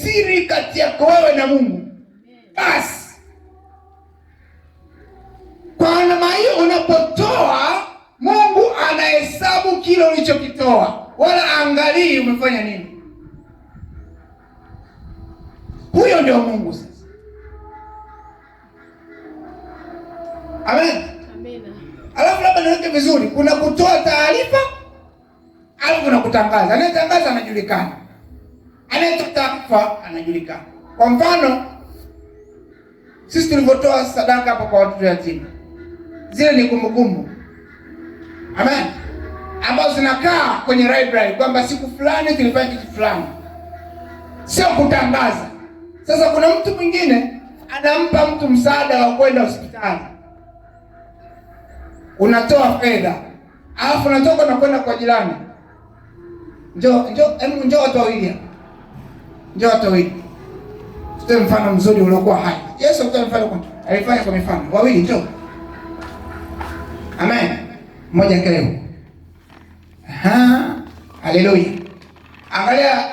siri kati yako wewe na Mungu. Basi kwa maana hiyo, unapotoa Mungu anahesabu kile ulichokitoa, wala angalii umefanya nini. Huyo ndio Mungu sasa. Amen. Amina. Alafu labda niweke vizuri, kuna kutoa taarifa, alafu kuna kutangaza. Anayetangaza anajulikana, anayetoa taarifa anajulikana. Kwa mfano, sisi tulivyotoa sadaka hapa kwa watoto yatima, zile ni kumbukumbu, amen, ambazo zinakaa kwenye library kwamba siku fulani tulifanya kitu fulani, sio kutangaza. Sasa kuna mtu mwingine anampa mtu msaada wa kwenda hospitali, unatoa fedha, alafu unatoka na kwenda kwa jirani, njoo watu wawili, njoo watu wawili. Tutoe mfano mzuri uliokuwa hai. Yesu alitoa mfano, alifanya kwa mifano. Wawili njoo. Amen. Mmoja keleo. Haleluya.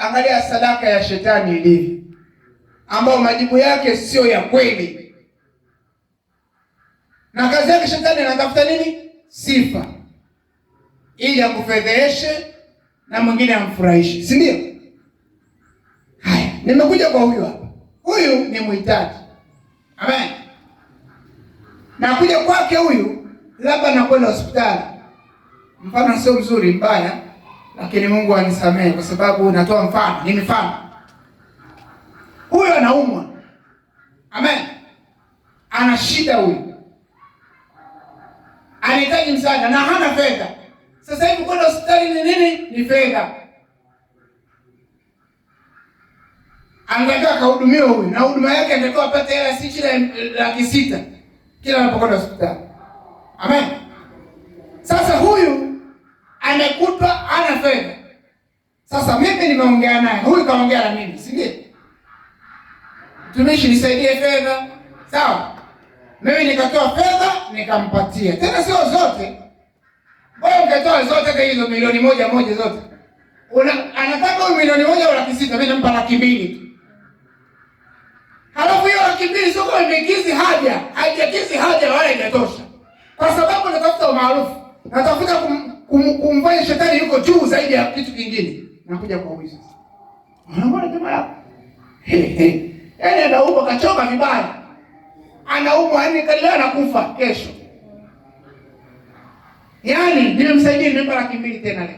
Angalia sadaka ya shetani ilivyo, ambao majibu yake sio ya kweli. Na kazi yake shetani anatafuta nini? Sifa, ili akufedheshe na mwingine amfurahishe, si ndio? Haya, nimekuja kwa huyu hapa. Huyu ni mhitaji. Amen. Na kuja kwake huyu, labda nakwenda hospitali. Mfano sio mzuri, mbaya, lakini Mungu anisamehe kwa sababu natoa mfano, ni mfano. Huyu anaumwa. Amen. Ana shida huyu, anahitaji msaada na hana fedha. Sasa hivi kwenda hospitali ni nini? Ni fedha. Anataka kuhudumiwa huyu, na huduma yake anataka apate hela si chini ya 600,000 kila anapokwenda hospitali. Amen. Sasa huyu amekutwa ana fedha. Sasa mimi nimeongea naye, huyu kaongea na mimi, si ndio? Tumishi, nisaidie fedha. Sawa. Mimi nikatoa fedha nikampatia. Tena sio zote. Wewe ungetoa zote kwa hizo milioni moja zote. Anataka huyu milioni 1 au 600,000, mimi nampa 200,000 tu. Halafu hiyo 200,000 sio kwa imekizi haja, haijakizi haja wala haijatosha. Kwa sababu natafuta umaarufu. Natafuta kumfanya shetani yuko juu zaidi ya kitu kingine. Nakuja kwa huyu sasa. Unaona jamaa yako? Yaani anaumwa kachoka vibaya. Anaumwa yani kalala na kufa kesho. Yaani nimemsaidia, nimempa 200,000 tena leo.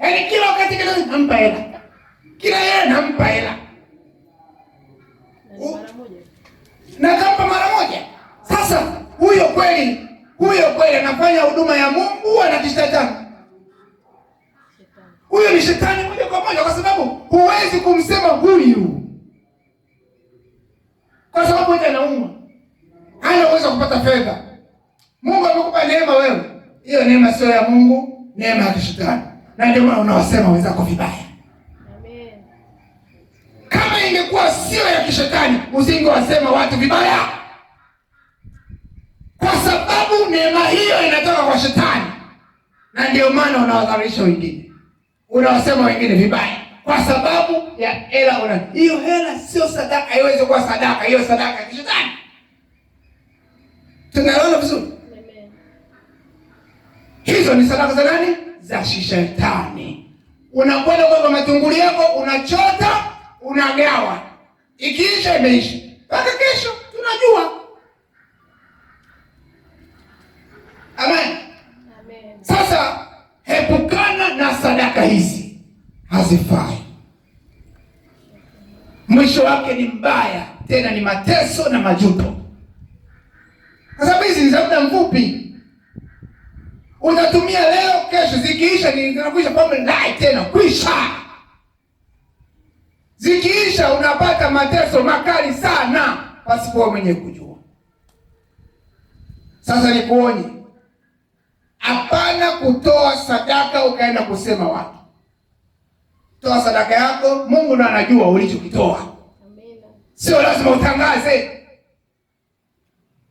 Yaani kila wakati kile nampa hela. Kila yeye nampa hela. Na kama mara moja. Sasa huyo kweli anafanya huduma ya Mungu, anakishetani. Huyo ni shetani moja kwa moja, kwa sababu huwezi kumsema huyu. Kwa sababu yeye anaumwa. Hana uwezo kupata fedha. Mungu amekupa neema wewe. Hiyo neema sio ya Mungu, neema ya kishetani. Na ndio maana unawasema wenzako vibaya. Amen. Kama ingekuwa sio ya kishetani, usingewasema watu vibaya. Kwa sababu neema hiyo inatoka kwa shetani. Na ndio maana unawadharisha wengine. Unawasema wengine vibaya. Kwa sababu ya hela hiyo hela sio sadaka, haiwezi kuwa sadaka. Hiyo sadaka ya kishetani. Tunaelewana vizuri? Amen. Hizo ni sadaka za nani? Za shetani. Unakwenda kwa matunguli yako, unachota, unagawa. Ikiisha imeisha. Mpaka kesho tunajua. Amen. Amen. Sasa hepukana na sadaka hizi. Hazifai. Mwisho wake ni mbaya, tena ni mateso na majuto. Kwa sababu hizi ni za muda mfupi. Unatumia leo, kesho zikiisha zinakuisha pamoja naye tena kuisha. Zikiisha unapata mateso makali sana pasipo mwenye kujua. Sasa nikuonye. Hapana kutoa sadaka ukaenda kusema watu. Toa sadaka yako, Mungu ndo anajua ulichokitoa. Amen. Sio lazima utangaze.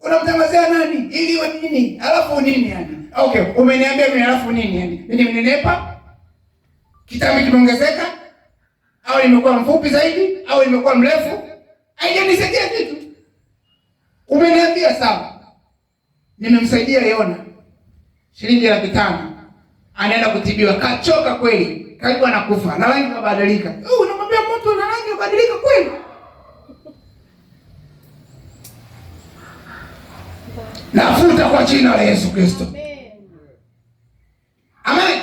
Unamtangazia nani? Ili iwe nini? Alafu nini yani? Okay, umeniambia mimi alafu nini yani? Mimi nimenepa? Kitabu kimeongezeka? au nimekuwa mfupi zaidi au nimekuwa mrefu, haijanisaidia kitu. Umeniambia sawa, nimemsaidia Yona shilingi 500, anaenda kutibiwa, kachoka kweli, karibu anakufa na rangi kabadilika. Unamwambia mtu na rangi kabadilika kweli? Nafuta kwa jina la Yesu Kristo. Amen.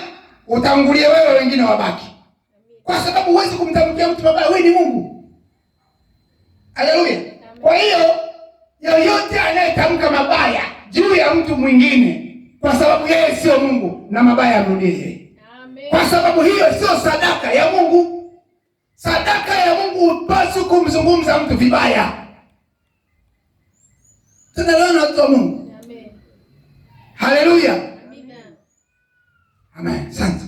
Utangulie wewe, wengine wabaki, kwa sababu huwezi kumtamkia mtu mabaya. Wewe ni Mungu. Haleluya. Kwa hiyo yoyote anayetamka mabaya juu ya mtu mwingine, kwa sababu yeye sio Mungu, na mabaya amrudie. Amen. Kwa sababu hiyo sio sadaka ya Mungu. Sadaka ya Mungu hupaswi kumzungumza mtu vibaya. Tunaelewana watu wa Mungu? Amen. Haleluya. Amen. Amen. Asante.